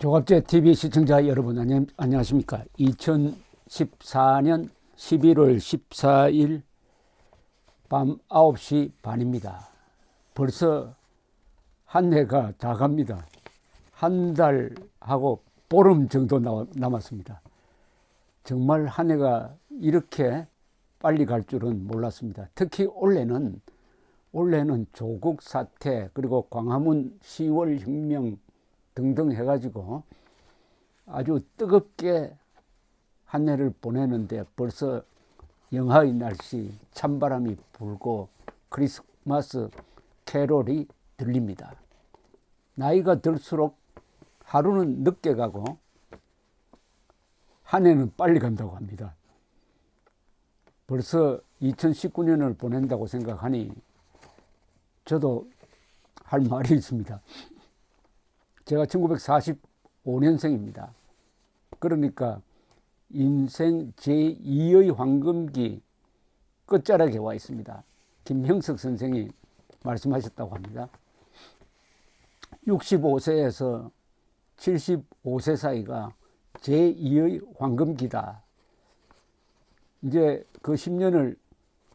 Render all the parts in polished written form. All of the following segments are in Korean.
조갑제 TV 시청자 여러분 안녕하십니까? 2014년 11월 14일 밤 9시 반입니다. 벌써 한 해가 다 갑니다. 한 달하고 보름 정도 남았습니다. 정말 한 해가 이렇게 빨리 갈 줄은 몰랐습니다. 특히 올해는 조국 사태 그리고 광화문 10월 혁명 등등 해가지고 아주 뜨겁게 한 해를 보내는데 벌써 영하의 날씨, 찬바람이 불고 크리스마스 캐롤이 들립니다. 나이가 들수록 하루는 늦게 가고 한 해는 빨리 간다고 합니다. 벌써 2019년을 보낸다고 생각하니 저도 할 말이 있습니다. 제가 1945년생입니다. 그러니까 인생 제2의 황금기 끝자락에 와 있습니다. 김형석 선생이 말씀하셨다고 합니다. 65세에서 75세 사이가 제2의 황금기다. 이제 그 10년을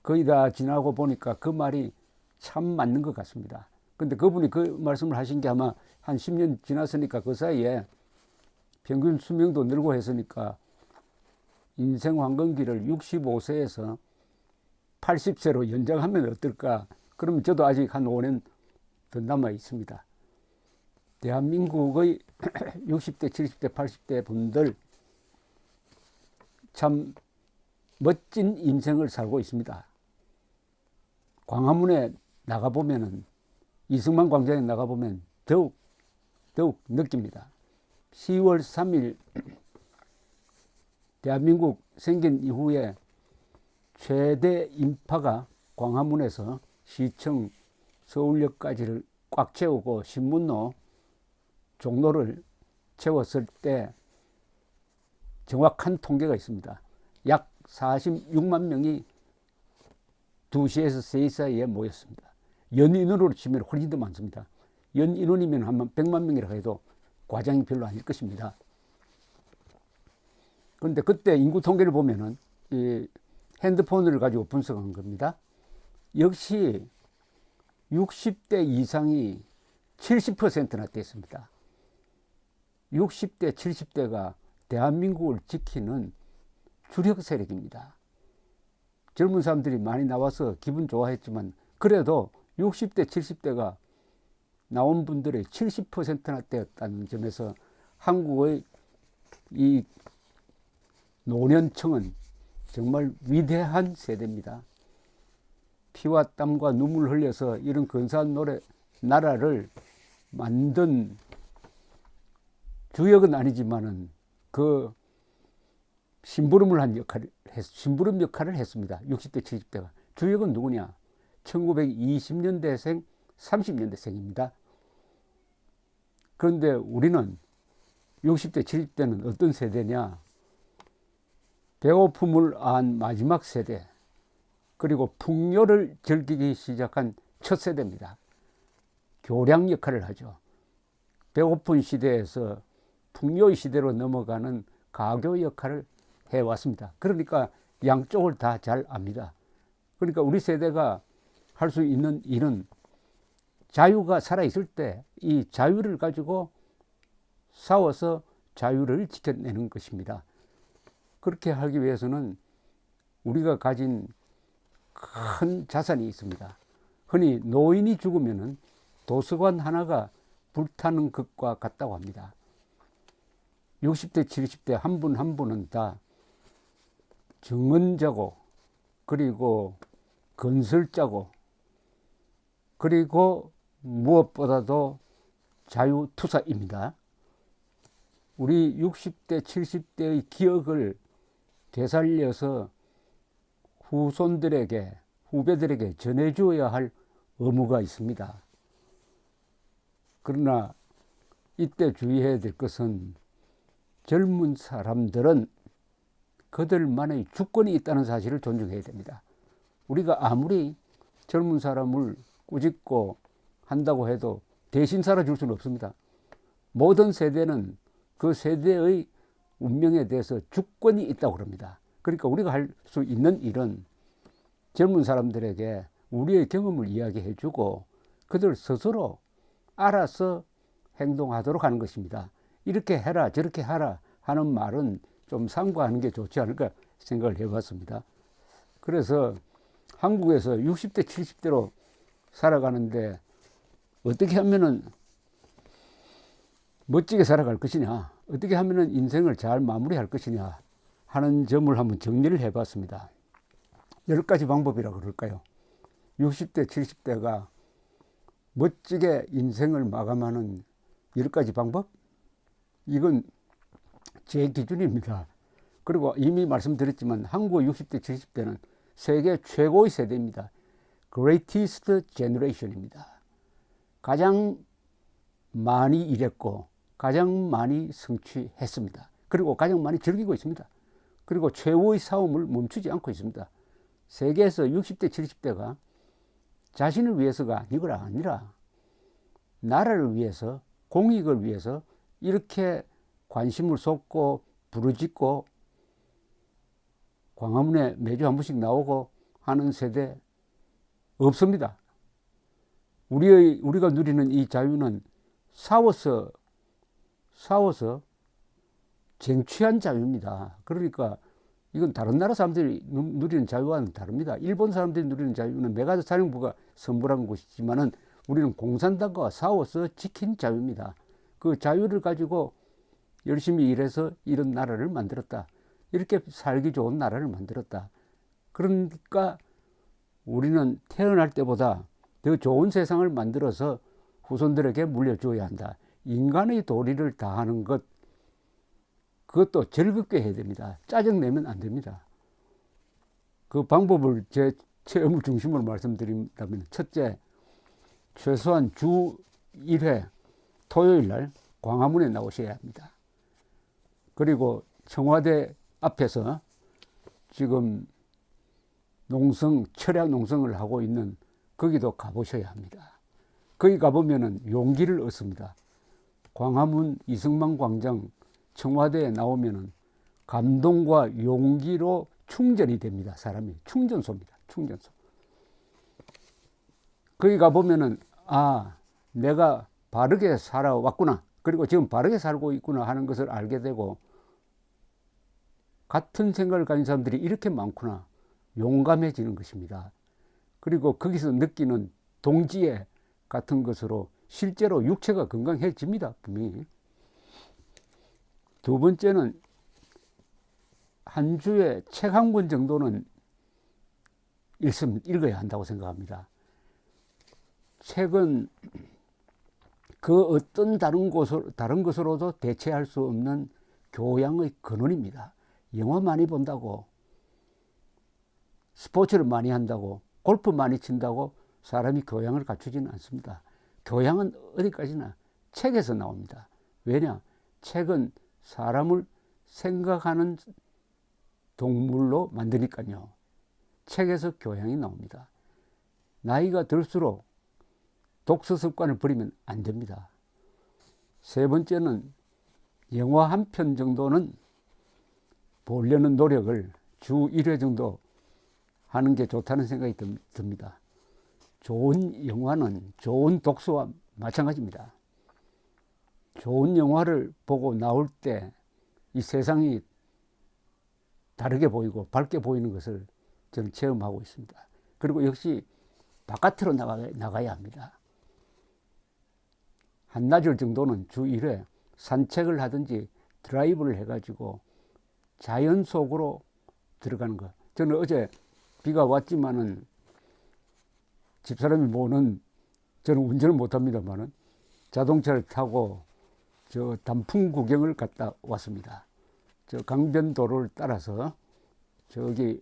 거의 다 지나고 보니까 그 말이 참 맞는 것 같습니다. 근데 그분이 그 말씀을 하신 게 아마 한 10년 지났으니까 그 사이에 평균 수명도 늘고 했으니까 인생 황금기를 65세에서 80세로 연장하면 어떨까? 그러면 저도 아직 한 5년 더 남아 있습니다. 대한민국의 60대, 70대, 80대 분들 참 멋진 인생을 살고 있습니다. 광화문에 나가보면은 이승만 광장에 나가보면 더욱 느낍니다. 10월 3일 대한민국 생긴 이후에 최대 인파가 광화문에서 시청 서울역까지를 꽉 채우고 신문로 종로를 채웠을 때 정확한 통계가 있습니다. 약 46만 명이 2시에서 3시 사이에 모였습니다. 연인으로 치면 훨씬 더 많습니다. 연인원이면 한 100만 명이라 해도 과장이 별로 아닐 것입니다. 그런데 그때 인구 통계를 보면은 이 핸드폰을 가지고 분석한 겁니다. 역시 60대 이상이 70%나 됐습니다. 60대, 70대가 대한민국을 지키는 주력 세력입니다. 젊은 사람들이 많이 나와서 기분 좋아했지만 그래도 60대, 70대가 나온 분들의 70%나 되었다는 점에서 한국의 이 노년층은 정말 위대한 세대입니다. 피와 땀과 눈물 흘려서 이런 근사한 나라를 만든 주역은 아니지만은 그 심부름 역할을 했습니다. 60대, 70대가. 주역은 누구냐? 1920년대생, 30년대생입니다. 그런데 우리는 60대, 70대는 어떤 세대냐? 배고픔을 안 마지막 세대, 그리고 풍요를 즐기기 시작한 첫 세대입니다. 교량 역할을 하죠. 배고픈 시대에서 풍요의 시대로 넘어가는 가교 역할을 해왔습니다. 그러니까 양쪽을 다 잘 압니다. 그러니까 우리 세대가 할 수 있는 일은 자유가 살아있을 때 이 자유를 가지고 싸워서 자유를 지켜내는 것입니다. 그렇게 하기 위해서는 우리가 가진 큰 자산이 있습니다. 흔히 노인이 죽으면 도서관 하나가 불타는 것과 같다고 합니다. 60대, 70대 한 분 한 분은 다 정언자고, 그리고 건설자고, 그리고 무엇보다도 자유투사입니다. 우리 60대, 70대의 기억을 되살려서 후배들에게 전해주어야 할 의무가 있습니다. 그러나 이때 주의해야 될 것은 젊은 사람들은 그들만의 주권이 있다는 사실을 존중해야 됩니다. 우리가 아무리 젊은 사람을 꾸짖고 한다고 해도 대신 살아줄 수는 없습니다. 모든 세대는 그 세대의 운명에 대해서 주권이 있다고 그럽니다. 그러니까 우리가 할 수 있는 일은 젊은 사람들에게 우리의 경험을 이야기해 주고 그들 스스로 알아서 행동하도록 하는 것입니다. 이렇게 해라 저렇게 하라 하는 말은 좀 삼가하는 게 좋지 않을까 생각을 해봤습니다. 그래서 한국에서 60대 70대로 살아가는데 어떻게 하면은 멋지게 살아갈 것이냐, 어떻게 하면은 인생을 잘 마무리할 것이냐 하는 점을 한번 정리를 해봤습니다. 10가지 방법이라고 그럴까요? 60대 70대가 멋지게 인생을 마감하는 10가지 방법? 이건 제 기준입니다. 그리고 이미 말씀드렸지만 한국 60대 70대는 세계 최고의 세대입니다. Greatest Generation입니다. 가장 많이 일했고 가장 많이 성취했습니다. 그리고 가장 많이 즐기고 있습니다. 그리고 최후의 싸움을 멈추지 않고 있습니다. 세계에서 60대 70대가 자신을 위해서가 아니라 나라를 위해서 공익을 위해서 이렇게 관심을 쏟고 부르짖고 광화문에 매주 한 번씩 나오고 하는 세대 없습니다. 우리가 누리는 이 자유는 싸워서 쟁취한 자유입니다. 그러니까 이건 다른 나라 사람들이 누리는 자유와는 다릅니다. 일본 사람들이 누리는 자유는 메가드 사령부가 선물한 것이지만은 우리는 공산당과 싸워서 지킨 자유입니다. 그 자유를 가지고 열심히 일해서 이런 나라를 만들었다. 이렇게 살기 좋은 나라를 만들었다. 그러니까 우리는 태어날 때보다 더 좋은 세상을 만들어서 후손들에게 물려줘야 한다. 인간의 도리를 다하는 것, 그것도 즐겁게 해야 됩니다. 짜증내면 안 됩니다. 그 방법을 제 체험을 중심으로 말씀드린다면, 첫째, 최소한 주 1회 토요일 날 광화문에 나오셔야 합니다. 그리고 청와대 앞에서 지금 철야 농성을 하고 있는 거기도 가보셔야 합니다. 거기 가보면은 용기를 얻습니다. 광화문 이승만 광장 청와대에 나오면은 감동과 용기로 충전이 됩니다. 사람이 충전소입니다. 충전소. 거기 가보면은 내가 바르게 살아왔구나. 그리고 지금 바르게 살고 있구나 하는 것을 알게 되고, 같은 생각을 가진 사람들이 이렇게 많구나. 용감해지는 것입니다. 그리고 거기서 느끼는 동지애 같은 것으로 실제로 육체가 건강해집니다. 분명히. 두 번째는 한 주에 책 한 권 정도는 읽어야 한다고 생각합니다. 책은 그 어떤 다른 것으로도 대체할 수 없는 교양의 근원입니다. 영화 많이 본다고, 스포츠를 많이 한다고, 골프 많이 친다고 사람이 교양을 갖추지는 않습니다. 교양은 어디까지나 책에서 나옵니다. 왜냐? 책은 사람을 생각하는 동물로 만드니까요. 책에서 교양이 나옵니다. 나이가 들수록 독서 습관을 버리면 안 됩니다. 세 번째는 영화 한 편 정도는 보려는 노력을 주 1회 정도 하는 게 좋다는 생각이 듭니다. 좋은 영화는 좋은 독서와 마찬가지입니다. 좋은 영화를 보고 나올 때 이 세상이 다르게 보이고 밝게 보이는 것을 저는 체험하고 있습니다. 그리고 역시 바깥으로 나가야 합니다. 한나절 정도는 주 1회 산책을 하든지 드라이브를 해가지고 자연 속으로 들어가는 것. 저는 어제 비가 왔지만은 집사람이 모는, 저는 운전을 못합니다만은 자동차를 타고 저 단풍 구경을 갔다 왔습니다. 저 강변도로를 따라서 저기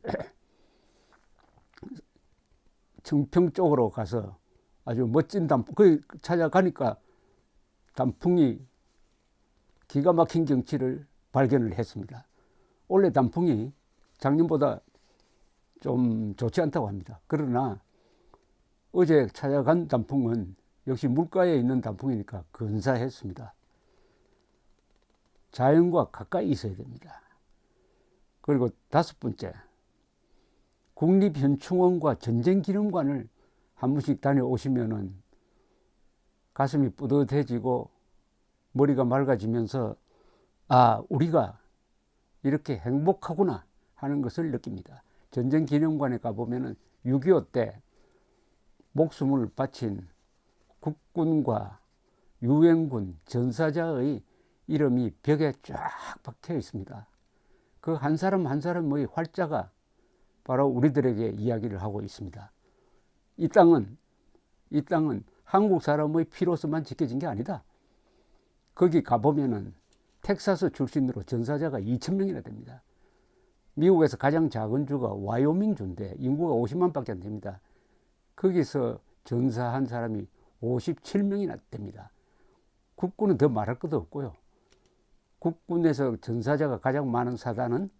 청평 쪽으로 가서 아주 멋진 단풍, 거기 찾아가니까 단풍이 기가 막힌 경치를 발견을 했습니다. 원래 단풍이 작년보다 좀 좋지 않다고 합니다. 그러나 어제 찾아간 단풍은 역시 물가에 있는 단풍이니까 근사했습니다. 자연과 가까이 있어야 됩니다. 그리고 다섯 번째, 국립현충원과 전쟁기념관을 한 번씩 다녀오시면은 가슴이 뿌듯해지고 머리가 맑아지면서 아, 우리가 이렇게 행복하구나 하는 것을 느낍니다. 전쟁기념관에 가보면은 6.25 때 목숨을 바친 국군과 유엔군 전사자의 이름이 벽에 쫙 박혀 있습니다. 그 한 사람 한 사람의 활자가 바로 우리들에게 이야기를 하고 있습니다. 이 땅은 한국 사람의 피로서만 지켜진 게 아니다. 거기 가보면은 텍사스 출신으로 전사자가 2,000명이나 됩니다. 미국에서 가장 작은 주가 와이오밍 주인데 인구가 50만 밖에 안 됩니다. 거기서 전사한 사람이 57명이나 됩니다. 국군은 더 말할 것도 없고요. 국군에서 전사자가 가장 많은 사단은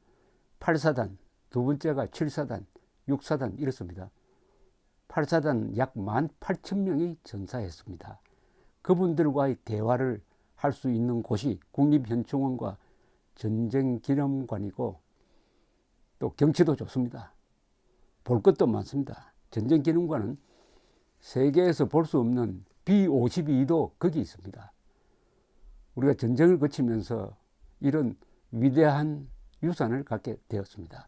8사단, 두 번째가 7사단, 6사단 이렇습니다. 8사단 약 18,000명이 전사했습니다. 그분들과의 대화를 할 수 있는 곳이 국립현충원과 전쟁기념관이고 또 경치도 좋습니다. 볼 것도 많습니다. 전쟁기념관은 세계에서 볼 수 없는 B52도 거기 있습니다. 우리가 전쟁을 거치면서 이런 위대한 유산을 갖게 되었습니다.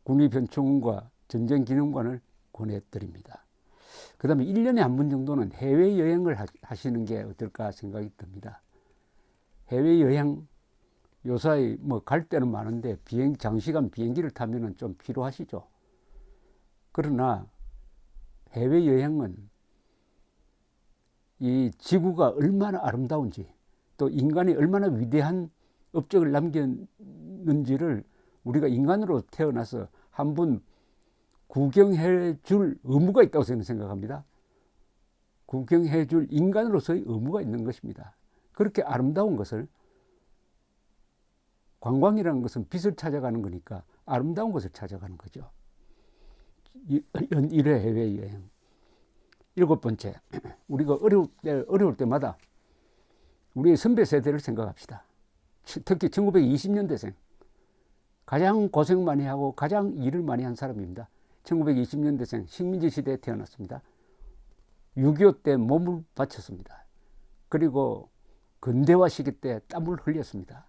국립현충원과 전쟁기념관을 권해드립니다. 그 다음에 1년에 한 번 정도는 해외여행을 하시는 게 어떨까 생각이 듭니다. 해외여행 요사이 뭐 갈 때는 많은데 장시간 비행기를 타면은 좀 피로하시죠. 그러나 해외여행은 이 지구가 얼마나 아름다운지 또 인간이 얼마나 위대한 업적을 남겼는지를 우리가 인간으로 태어나서 한번 구경해 줄 의무가 있다고 저는 생각합니다. 구경해 줄 인간으로서의 의무가 있는 것입니다. 그렇게 아름다운 것을, 관광이라는 것은 빛을 찾아가는 거니까 아름다운 것을 찾아가는 거죠. 1회 해외여행. 7번째, 우리가 어려울 때마다 우리의 선배 세대를 생각합시다. 특히 1920년대생. 가장 고생 많이 하고 가장 일을 많이 한 사람입니다. 1920년대생 식민지 시대에 태어났습니다. 6.25 때 몸을 바쳤습니다. 그리고 근대화 시기 때 땀을 흘렸습니다.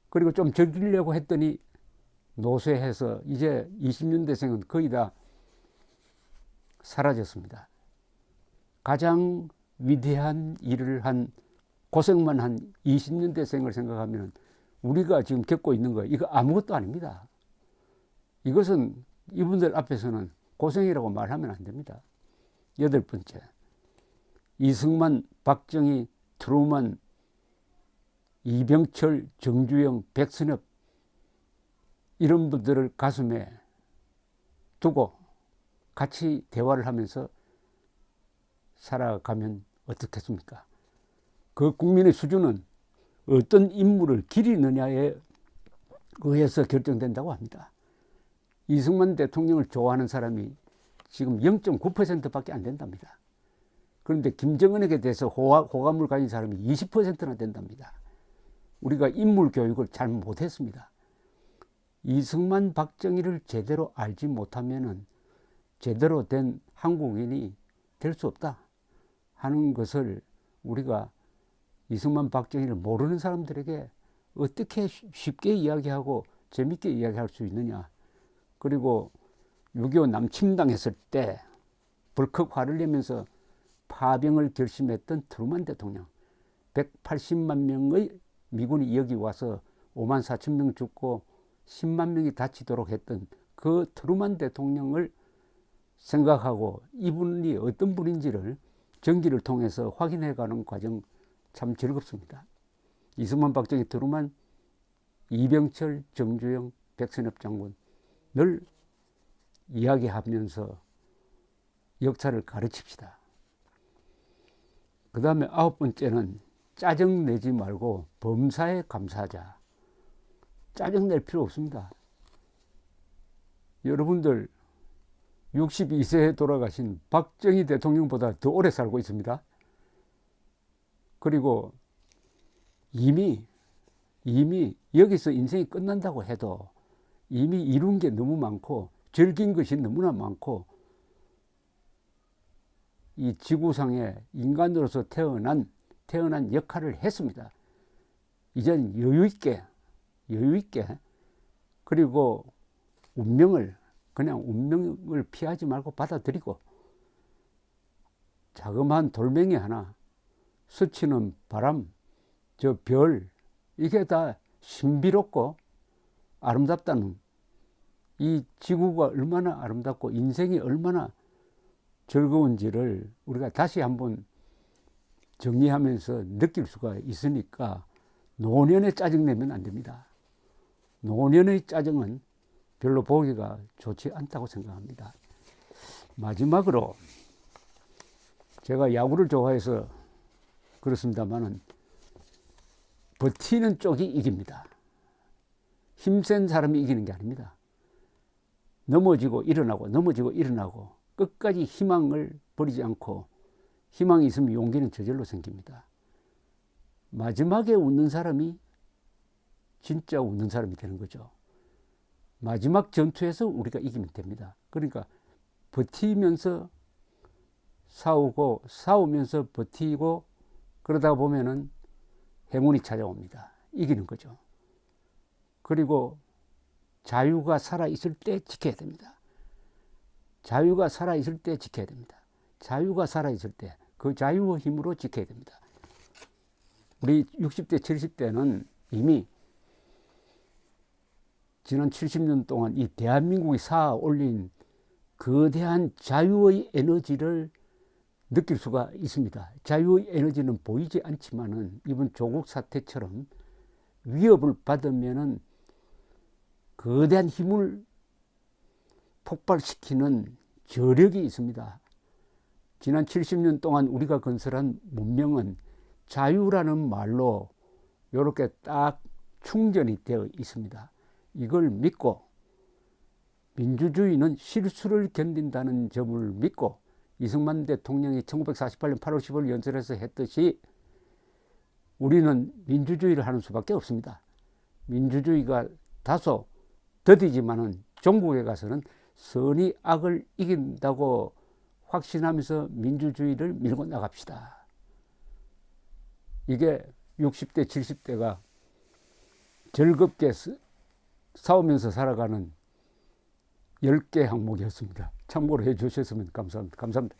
그리고 좀 즐기려고 했더니 노쇠해서 이제 20년대생은 거의 다 사라졌습니다. 가장 위대한 일을 한, 고생만 한 20년대생을 생각하면 우리가 지금 겪고 있는 거 이거 아무것도 아닙니다. 이것은 이분들 앞에서는 고생이라고 말하면 안 됩니다. 8번째, 이승만, 박정희, 트루먼, 이병철, 정주영, 백선엽 이런 분들을 가슴에 두고 같이 대화를 하면서 살아가면 어떻겠습니까? 그 국민의 수준은 어떤 인물을 기리느냐에 의해서 결정된다고 합니다. 이승만 대통령을 좋아하는 사람이 지금 0.9%밖에 안 된답니다. 그런데 김정은에게 대해서 호감을 가진 사람이 20%나 된답니다. 우리가 인물 교육을 잘 못했습니다. 이승만, 박정희를 제대로 알지 못하면은 제대로 된 한국인이 될 수 없다 하는 것을 우리가 이승만, 박정희를 모르는 사람들에게 어떻게 쉽게 이야기하고 재밌게 이야기할 수 있느냐. 그리고 6.25 남침당했을 때 벌컥 화를 내면서 파병을 결심했던 트루먼 대통령, 180만 명의 미군이 여기 와서 5만 4천 명 죽고 10만 명이 다치도록 했던 그 트루먼 대통령을 생각하고 이분이 어떤 분인지를 전기를 통해서 확인해가는 과정 참 즐겁습니다. 이승만, 박정희, 트루먼, 이병철, 정주영, 백선엽 장군 늘 이야기하면서 역사를 가르칩시다. 그 다음에 9번째는 짜증내지 말고 범사에 감사하자. 짜증낼 필요 없습니다. 여러분들 62세에 돌아가신 박정희 대통령보다 더 오래 살고 있습니다. 그리고 이미 이미 여기서 인생이 끝난다고 해도 이미 이룬 게 너무 많고 즐긴 것이 너무나 많고 이 지구상에 인간으로서 태어난 역할을 했습니다. 이제는 여유 있게 그리고 운명을 피하지 말고 받아들이고 자그마한 돌멩이 하나, 스치는 바람, 저 별, 이게 다 신비롭고 아름답다는, 이 지구가 얼마나 아름답고 인생이 얼마나 즐거운지를 우리가 다시 한번 정리하면서 느낄 수가 있으니까 노년에 짜증내면 안 됩니다. 노년의 짜증은 별로 보기가 좋지 않다고 생각합니다. 마지막으로 제가 야구를 좋아해서 그렇습니다만은 버티는 쪽이 이깁니다. 힘센 사람이 이기는 게 아닙니다. 넘어지고 일어나고 끝까지 희망을 버리지 않고, 희망이 있으면 용기는 저절로 생깁니다. 마지막에 웃는 사람이 진짜 웃는 사람이 되는 거죠. 마지막 전투에서 우리가 이기면 됩니다. 그러니까 버티면서 싸우면서 버티고 그러다 보면은 행운이 찾아옵니다. 이기는 거죠. 그리고 자유가 살아있을 때 지켜야 됩니다. 자유가 살아있을 때 지켜야 됩니다. 자유가 살아있을 때 그 자유의 힘으로 지켜야 됩니다. 우리 60대, 70대는 이미 지난 70년 동안 이 대한민국이 쌓아 올린 거대한 자유의 에너지를 느낄 수가 있습니다. 자유의 에너지는 보이지 않지만은 이번 조국 사태처럼 위협을 받으면은 거대한 힘을 폭발시키는 저력이 있습니다. 지난 70년 동안 우리가 건설한 문명은 자유라는 말로 이렇게 딱 충전이 되어 있습니다. 이걸 믿고 민주주의는 실수를 견딘다는 점을 믿고 이승만 대통령이 1948년 8월 15일 연설에서 했듯이 우리는 민주주의를 하는 수밖에 없습니다. 민주주의가 다소 더디지만은 종국에 가서는 선이 악을 이긴다고 확신하면서 민주주의를 밀고 나갑시다. 이게 60대, 70대가 즐겁게 싸우면서 살아가는 10개 항목이었습니다. 참고로 해 주셨으면 감사합니다. 감사합니다.